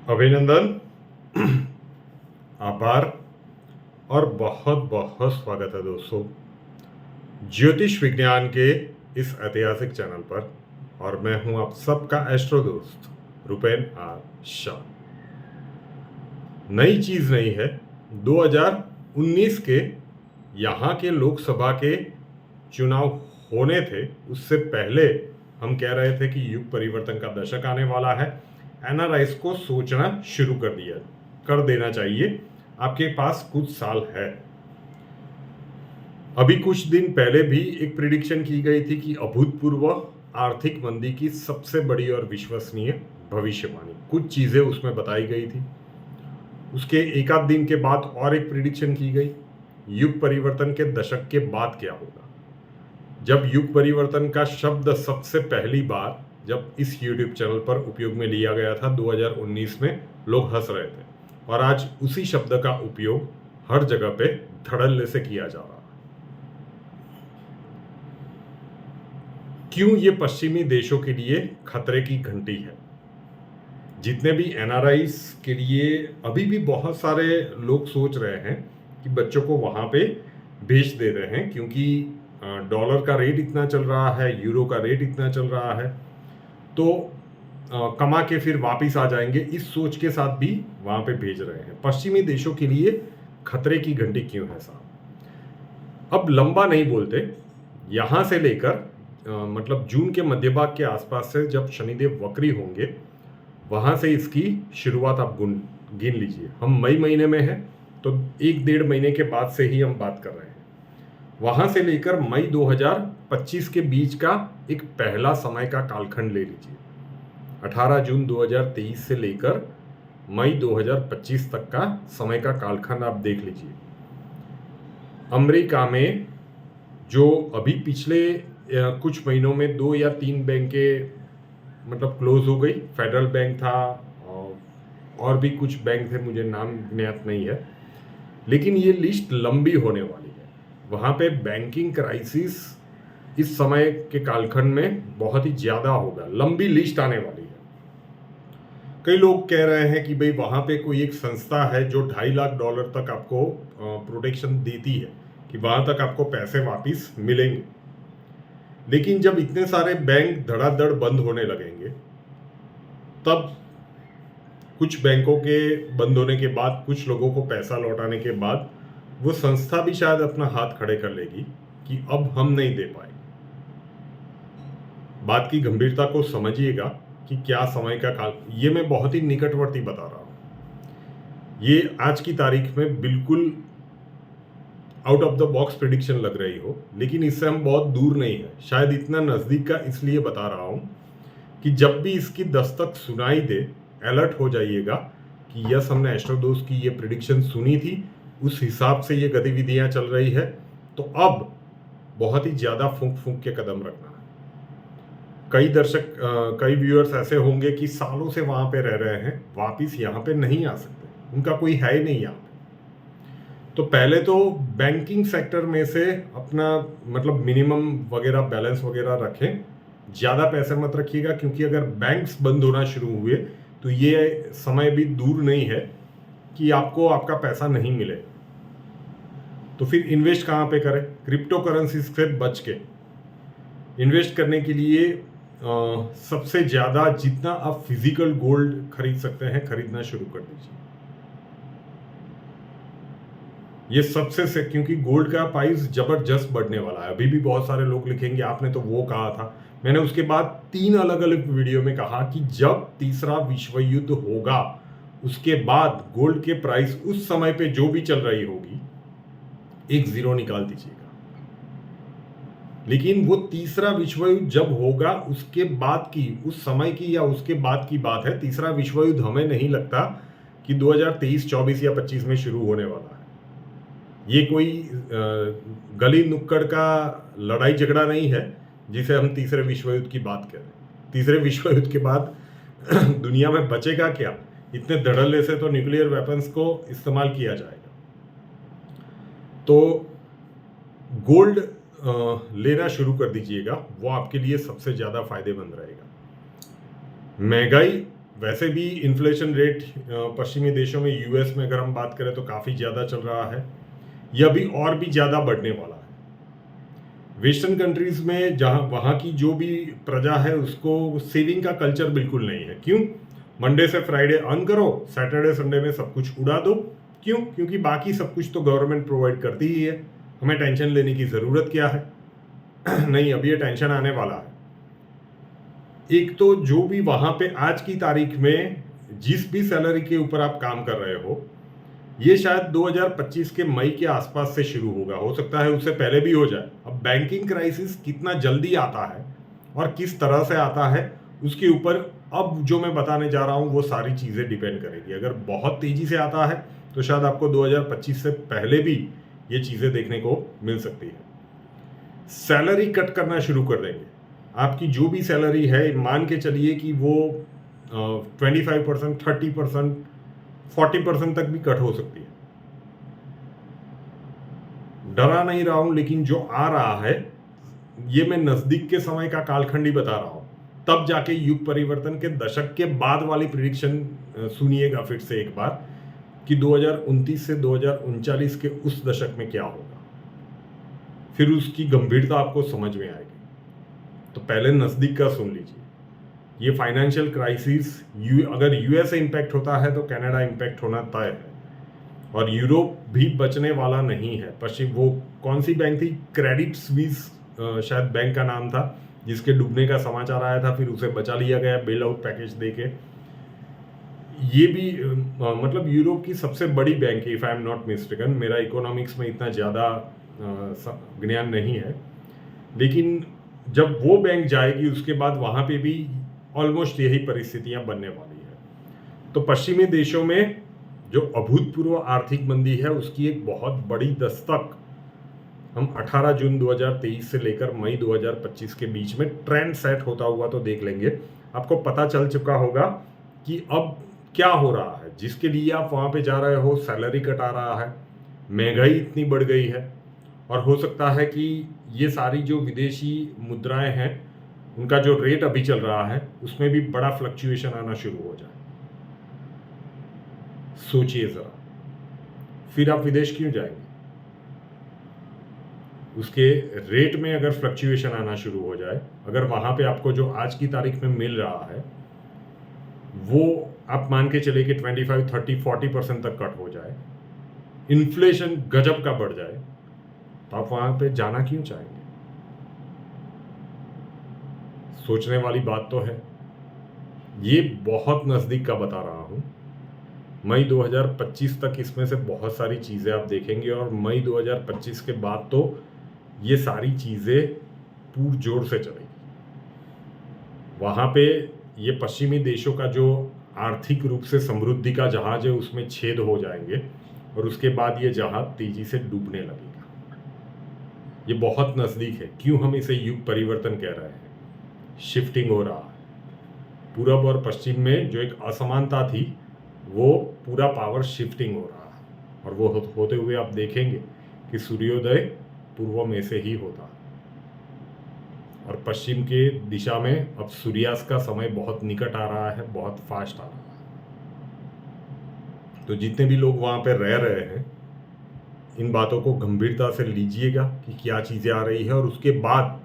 अभिनंदन, आभार और बहुत बहुत स्वागत है दोस्तों ज्योतिष विज्ञान के इस ऐतिहासिक चैनल पर। और मैं हूं आप सबका एस्ट्रो दोस्त रुपेन आर शाह। नई चीज नहीं है। 2019 के यहाँ के लोकसभा के चुनाव होने थे, उससे पहले हम कह रहे थे कि युग परिवर्तन का दशक आने वाला है। एनआरआईज को सोचना शुरू कर देना चाहिए। आपके पास कुछ साल है। अभी कुछ दिन पहले भी एक प्रिडिक्शन की गई थी कि अभूतपूर्व आर्थिक मंदी की सबसे बड़ी और विश्वसनीय भविष्यवाणी, कुछ चीजें उसमें बताई गई थी। उसके एक आध दिन के बाद और एक प्रिडिक्शन की गई, युग परिवर्तन के दशक के बाद क्या होगा। जब युग परिवर्तन का शब्द सबसे पहली बार जब इस YouTube चैनल पर उपयोग में लिया गया था 2019 में, लोग हंस रहे थे और आज उसी शब्द का उपयोग हर जगह पे धड़ल्ले से किया जा रहा है। क्यों ये पश्चिमी देशों के लिए खतरे की घंटी है। जितने भी एनआरआईज के लिए अभी भी बहुत सारे लोग सोच रहे हैं कि बच्चों को वहां पे भेज दे रहे हैं, क्योंकि डॉलर का रेट इतना चल रहा है, यूरो का रेट इतना चल रहा है, तो कमा के फिर वापिस आ जाएंगे, इस सोच के साथ भी वहां पे भेज रहे हैं। पश्चिमी देशों के लिए खतरे की घंटी क्यों है साहब। अब लंबा नहीं बोलते, यहां से लेकर मतलब जून के मध्य भाग के आसपास से जब शनिदेव वक्री होंगे, वहां से इसकी शुरुआत आप गिन लीजिए। हम मई महीने में हैं, तो 1-1.5 महीने के बाद से ही हम बात कर रहे हैं। वहां से लेकर मई 2025 के बीच का एक पहला समय का कालखंड ले लीजिए। 18 जून 2023 से लेकर मई 2025 तक का समय का कालखंड आप देख लीजिए। अमेरिका में जो अभी पिछले कुछ महीनों में 2 या 3 बैंकें मतलब क्लोज हो गई। फेडरल बैंक था और भी कुछ बैंक थे, मुझे नाम ज्ञात नहीं है, लेकिन ये लिस्ट लंबी होने वाली है। वहाँ पे बैंकिंग क्राइसिस इस समय के कालखंड में बहुत ही ज़्यादा होगा, लंबी लिस्ट आने वाली है। कई लोग कह रहे हैं कि भाई वहाँ पे कोई एक संस्था है जो $2.5 लाख तक आपको प्रोटेक्शन देती है कि वहाँ तक आपको पैसे वापस मिलेंगे। लेकिन जब इतने सारे बैंक धड़ाधड़ बंद होने लगेंगे, तब कुछ बैंकों के बंद होने के बाद, कुछ लोगों को पैसा लौटाने के बाद, वो संस्था भी शायद अपना हाथ खड़े कर लेगी कि अब हम नहीं दे पाए। बात की गंभीरता को समझिएगा कि क्या समय का काल, ये मैं बहुत ही निकटवर्ती बता रहा हूं। ये आज की तारीख में बिल्कुल out of the box prediction लग रही हो, लेकिन इससे हम बहुत दूर नहीं है। शायद इतना नजदीक का इसलिए बता रहा हूं कि जब भी इसकी दस्तक सुनाई दे, अलर्ट हो जाइएगा कि यस, हमने एस्ट्रोडोज की ये प्रिडिक्शन सुनी थी, उस हिसाब से ये गतिविधियां चल रही है, तो अब बहुत ही ज्यादा फूंक फूंक के कदम रखना है। कई व्यूअर्स ऐसे होंगे कि सालों से वहां पे रह रहे हैं, वापिस यहाँ पे नहीं आ सकते, उनका कोई है ही नहीं यहाँ पे। तो पहले तो बैंकिंग सेक्टर में से अपना मतलब मिनिमम वगैरह बैलेंस वगैरह रखें, ज़्यादा पैसे मत रखिएगा, क्योंकि अगर बैंक्स बंद होना शुरू हुए तो ये समय भी दूर नहीं है कि आपको आपका पैसा नहीं मिले। तो फिर इन्वेस्ट कहाँ पे करें। क्रिप्टो करेंसी से बच के इन्वेस्ट करने के लिए सबसे ज़्यादा जितना आप फिजिकल गोल्ड खरीद सकते हैं, खरीदना शुरू कर दीजिए। ये सबसे से, क्योंकि गोल्ड का प्राइस जबरदस्त बढ़ने वाला है। अभी भी बहुत सारे लोग लिखेंगे आपने तो वो कहा था। मैंने उसके बाद 3 अलग अलग वीडियो में कहा कि जब तीसरा विश्व युद्ध होगा, उसके बाद गोल्ड के प्राइस उस समय पे जो भी चल रही होगी, एक जीरो निकाल दीजिएगा। लेकिन वो तीसरा विश्व युद्ध जब होगा, उसके बाद की, उस समय की या उसके बाद की बात है। तीसरा विश्व युद्ध हमें नहीं लगता कि 2023, 24 या 25 में शुरू होने वाला है। ये कोई गली नुक्कड़ का लड़ाई झगड़ा नहीं है जिसे हम तीसरे विश्व युद्ध की बात करें। तीसरे विश्व युद्ध के बाद दुनिया में बचेगा क्या। इतने धड़ल्ले से तो न्यूक्लियर वेपन्स को इस्तेमाल किया जाएगा। तो गोल्ड लेना शुरू कर दीजिएगा, वो आपके लिए सबसे ज़्यादा फायदेमंद रहेगा। महंगाई वैसे भी इन्फ्लेशन रेट पश्चिमी देशों में, यूएस में अगर हम बात करें तो काफ़ी ज़्यादा चल रहा है, यह भी और भी ज़्यादा बढ़ने वाला है। वेस्टर्न कंट्रीज़ में जहाँ वहाँ की जो भी प्रजा है उसको सेविंग का कल्चर बिल्कुल नहीं है। क्यों? मंडे से फ्राइडे अर्न करो, सैटरडे संडे में सब कुछ उड़ा दो। क्यों? क्योंकि बाकी सब कुछ तो गवर्नमेंट प्रोवाइड करती ही है, हमें टेंशन लेने की ज़रूरत क्या है? नहीं, अब ये टेंशन आने वाला है। एक तो जो भी वहाँ पे आज की तारीख में जिस भी सैलरी के ऊपर आप काम कर रहे हो, ये शायद 2025 के मई के आसपास से शुरू होगा, हो सकता है उससे पहले भी हो जाए। अब बैंकिंग क्राइसिस कितना जल्दी आता है और किस तरह से आता है, उसके ऊपर अब जो मैं बताने जा रहा हूँ वो सारी चीज़ें डिपेंड करेगी। अगर बहुत तेज़ी से आता है तो शायद आपको 2025 से पहले भी ये चीज़ें देखने को मिल सकती है। सैलरी कट करना शुरू कर देंगे। आपकी जो भी सैलरी है, मान के चलिए कि वो 25%, 30%, 40% तक भी कट हो सकती है। डरा नहीं रहा हूं, लेकिन जो आ रहा है ये मैं नजदीक के समय का कालखंड ही बता रहा हूं। तब जाके युग परिवर्तन के दशक के बाद वाली प्रिडिक्शन सुनिएगा फिर से एक बार, कि 2029 से 2039 के उस दशक में क्या होगा, फिर उसकी गंभीरता आपको समझ में आएगी। तो पहले नजदीक का सुन लीजिए। ये फाइनेंशियल क्राइसिस अगर यूएस से इम्पैक्ट होता है तो कनाडा इम्पैक्ट होना तय है, और यूरोप भी बचने वाला नहीं है। पश्चिम, वो कौन सी बैंक थी, क्रेडिट स्विस शायद बैंक का नाम था, जिसके डूबने का समाचार आया था, फिर उसे बचा लिया गया बेल आउट पैकेज देके। ये भी मतलब यूरोप की सबसे बड़ी बैंक है, if I am not mistaken. मेरा इकोनॉमिक्स में इतना ज़्यादा ज्ञान नहीं है, लेकिन जब वो बैंक जाएगी उसके बाद वहाँ पे भी ऑलमोस्ट यही परिस्थितियाँ बनने वाली है। तो पश्चिमी देशों में जो अभूतपूर्व आर्थिक मंदी है उसकी एक बहुत बड़ी दस्तक हम 18 जून 2023 से लेकर मई 2025 के बीच में ट्रेंड सेट होता हुआ तो देख लेंगे। आपको पता चल चुका होगा कि अब क्या हो रहा है, जिसके लिए आप वहाँ पे जा रहे हो सैलरी कट आ रहा है, महंगाई इतनी बढ़ गई है, और हो सकता है कि ये सारी जो विदेशी मुद्राएं हैं उनका जो रेट अभी चल रहा है उसमें भी बड़ा फ्लक्चुएशन आना शुरू हो जाए। सोचिए जरा, फिर आप विदेश क्यों जाएंगे? उसके रेट में अगर फ्लक्चुएशन आना शुरू हो जाए, अगर वहां पे आपको जो आज की तारीख में मिल रहा है वो आप मान के चले कि 25, 30, 40% तक कट हो जाए, इन्फ्लेशन गजब का बढ़ जाए, तो आप वहां पे जाना क्यों चाहेंगे? सोचने वाली बात तो है। ये बहुत नज़दीक का बता रहा हूँ। मई 2025 तक इसमें से बहुत सारी चीज़ें आप देखेंगे, और मई 2025 के बाद तो ये सारी चीज़ें पुरजोर से चलेगी। वहाँ पे ये पश्चिमी देशों का जो आर्थिक रूप से समृद्धि का जहाज है उसमें छेद हो जाएंगे, और उसके बाद ये जहाज तेजी से डूबने लगेगा। ये बहुत नज़दीक है। क्यों हम इसे युग परिवर्तन कह रहे हैं? शिफ्टिंग हो रहा है। पूरब और पश्चिम में जो एक असमानता थी वो पूरा पावर शिफ्टिंग हो रहा है, और वो होते हुए आप देखेंगे कि सूर्योदय पूर्व में से ही होता है, और पश्चिम के दिशा में अब सूर्यास्त का समय बहुत निकट आ रहा है, बहुत फास्ट आ रहा है। तो जितने भी लोग वहाँ पे रह रहे हैं, इन बातों को गंभीरता से लीजिएगा कि क्या चीज़ें आ रही है, और उसके बाद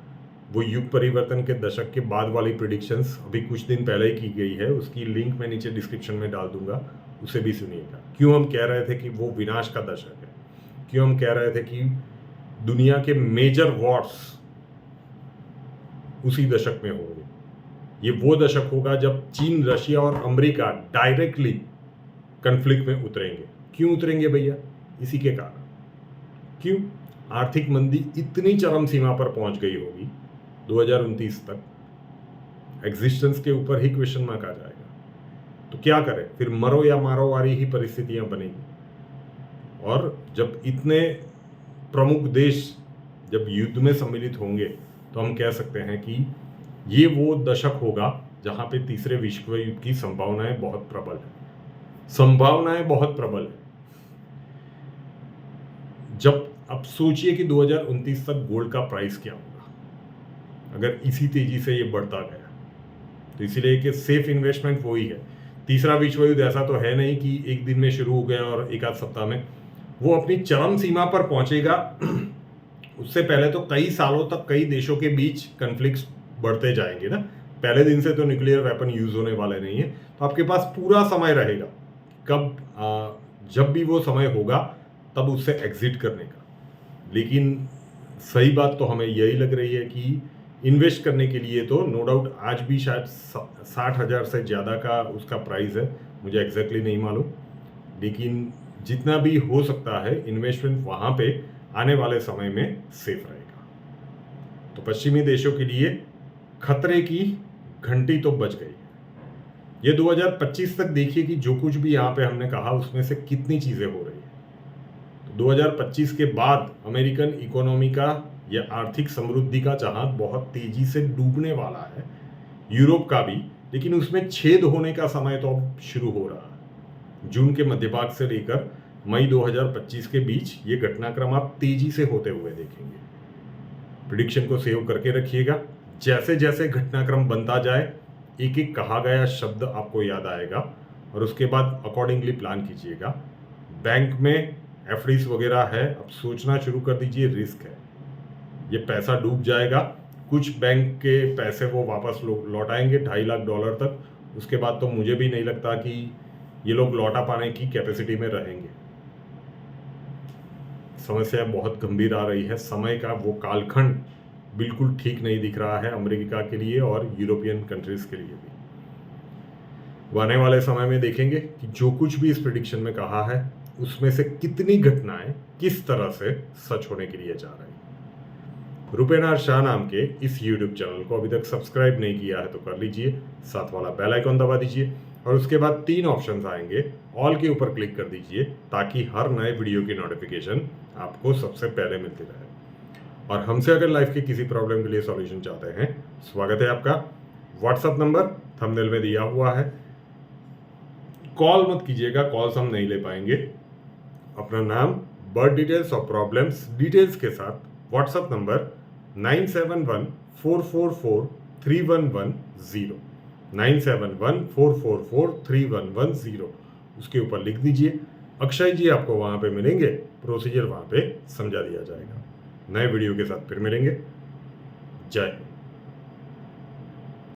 वो युग परिवर्तन के दशक के बाद वाली प्रिडिक्शंस अभी कुछ दिन पहले ही की गई है, उसकी लिंक मैं नीचे डिस्क्रिप्शन में डाल दूंगा, उसे भी सुनिएगा। क्यों हम कह रहे थे कि वो विनाश का दशक है, क्यों हम कह रहे थे कि दुनिया के मेजर वॉर्स उसी दशक में होंगे। ये वो दशक होगा जब चीन, रशिया और अमेरिका डायरेक्टली कन्फ्लिक्ट में उतरेंगे। क्यों उतरेंगे भैया? इसी के कारण। क्यों? आर्थिक मंदी इतनी चरम सीमा पर पहुंच गई होगी 2029 तक, एग्जिस्टेंस के ऊपर ही क्वेश्चन मार्क आ जाएगा। तो क्या करें? फिर मरो या मारो वाली ही परिस्थितियां बनेगी। और जब इतने प्रमुख देश जब युद्ध में सम्मिलित होंगे तो हम कह सकते हैं कि ये वो दशक होगा जहां पे तीसरे विश्व युद्ध की संभावनाएं बहुत प्रबल है। संभावनाएं बहुत प्रबल है। जब अब सोचिए कि 2029 तक गोल्ड का प्राइस क्या होगा अगर इसी तेजी से ये बढ़ता गया। तो इसीलिए कि सेफ इन्वेस्टमेंट वही है। तीसरा विश्व युद्ध ऐसा तो है नहीं कि एक दिन में शुरू हो गया और एक आध सप्ताह में, वो अपनी चरम सीमा पर पहुंचेगा। उससे पहले तो कई सालों तक कई देशों के बीच कन्फ्लिक्ट्स बढ़ते जाएंगे ना। पहले दिन से तो न्यूक्लियर वेपन यूज होने वाले नहीं है, तो आपके पास पूरा समय रहेगा कब जब भी वो समय होगा तब उससे एग्जिट करने का। लेकिन सही बात तो हमें यही लग रही है कि इन्वेस्ट करने के लिए तो नो डाउट आज भी शायद 60,000 से ज़्यादा का उसका प्राइस है, मुझे एग्जैक्टली नहीं मालूम, लेकिन जितना भी हो सकता है इन्वेस्टमेंट वहाँ पे आने वाले समय में सेफ रहेगा। तो पश्चिमी देशों के लिए खतरे की घंटी तो बज गई है। ये 2025 तक देखिए कि जो कुछ भी यहाँ पे हमने कहा उसमें से कितनी चीज़ें हो रही है। तो 2025 के बाद अमेरिकन इकोनॉमी का या आर्थिक समृद्धि का जहाज बहुत तेजी से डूबने वाला है, यूरोप का भी, लेकिन उसमें छेद होने का समय तो अब शुरू हो रहा है। जून के मध्य भाग से लेकर मई 2025 के बीच ये घटनाक्रम आप तेजी से होते हुए देखेंगे। प्रिडिक्शन को सेव करके रखिएगा, जैसे जैसे घटनाक्रम बनता जाए एक एक कहा गया शब्द आपको याद आएगा और उसके बाद अकॉर्डिंगली प्लान कीजिएगा। बैंक में एफडीज वगैरह है, अब सोचना शुरू कर दीजिए, रिस्क है, ये पैसा डूब जाएगा। कुछ बैंक के पैसे वो वापस लौटाएंगे $2.5 लाख तक, उसके बाद तो मुझे भी नहीं लगता कि ये लोग लौटा पाने की कैपेसिटी में रहेंगे। समस्या बहुत गंभीर आ रही है, समय का वो कालखंड बिल्कुल ठीक नहीं दिख रहा है अमेरिका के लिए और यूरोपियन कंट्रीज के लिए भी। आने वाले समय में देखेंगे कि जो कुछ भी इस प्रेडिक्शन में कहा है उसमें से कितनी घटनाएं किस तरह से सच होने के लिए जा रही है। रुपेनार शाह नाम के इस YouTube चैनल को अभी तक सब्सक्राइब नहीं किया है तो कर लीजिए, साथ वाला बेल आइकॉन दबा दीजिए और उसके बाद 3 ऑप्शंस आएंगे, ऑल के ऊपर क्लिक कर दीजिए ताकि हर नए वीडियो की नोटिफिकेशन आपको सबसे पहले मिलती रहे। और हमसे अगर लाइफ की किसी प्रॉब्लम के लिए सॉल्यूशन चाहते हैं, स्वागत है आपका। व्हाट्सएप नंबर थंबनेल में दिया हुआ है, कॉल मत कीजिएगा, कॉल्स हम नहीं ले पाएंगे। अपना नाम, बर्थ डिटेल्स और प्रॉब्लम्स डिटेल्स के साथ व्हाट्सएप नंबर 9714443110 9714443110 उसके ऊपर लिख दीजिए। अक्षय जी आपको वहाँ पे मिलेंगे, प्रोसीजर वहाँ पे समझा दिया जाएगा। नए वीडियो के साथ फिर मिलेंगे। जय हिंद।